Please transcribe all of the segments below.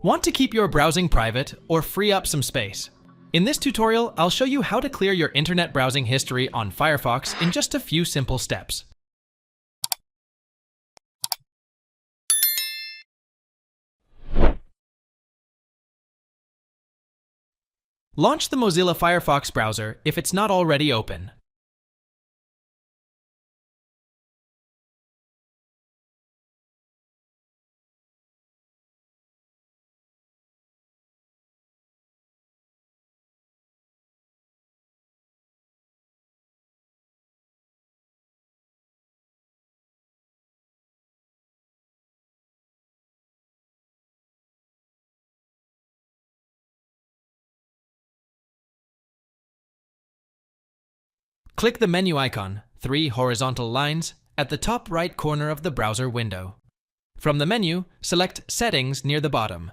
Want to keep your browsing private or free up some space? In this tutorial, I'll show you how to clear your internet browsing history on Firefox in just a few simple steps. Launch the Mozilla Firefox browser if it's not already open. Click the menu icon, 3 horizontal lines, at the top right corner of the browser window. From the menu, select Settings near the bottom.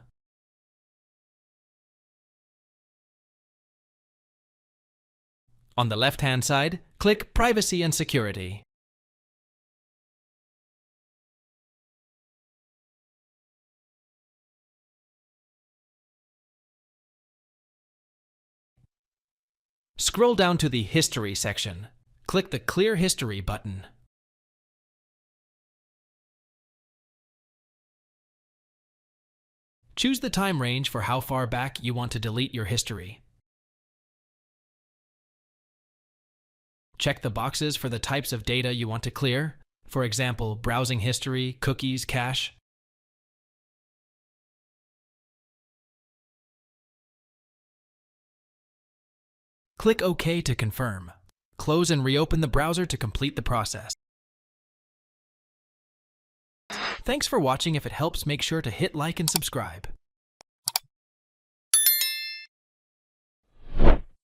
On the left-hand side, click Privacy and Security. Scroll down to the History section. Click the Clear History button. Choose the time range for how far back you want to delete your history. Check the boxes for the types of data you want to clear, for example, browsing history, cookies, cache. Click OK to confirm. Close and reopen the browser to complete the process. Thanks for watching. If it helps, make sure to hit like and subscribe.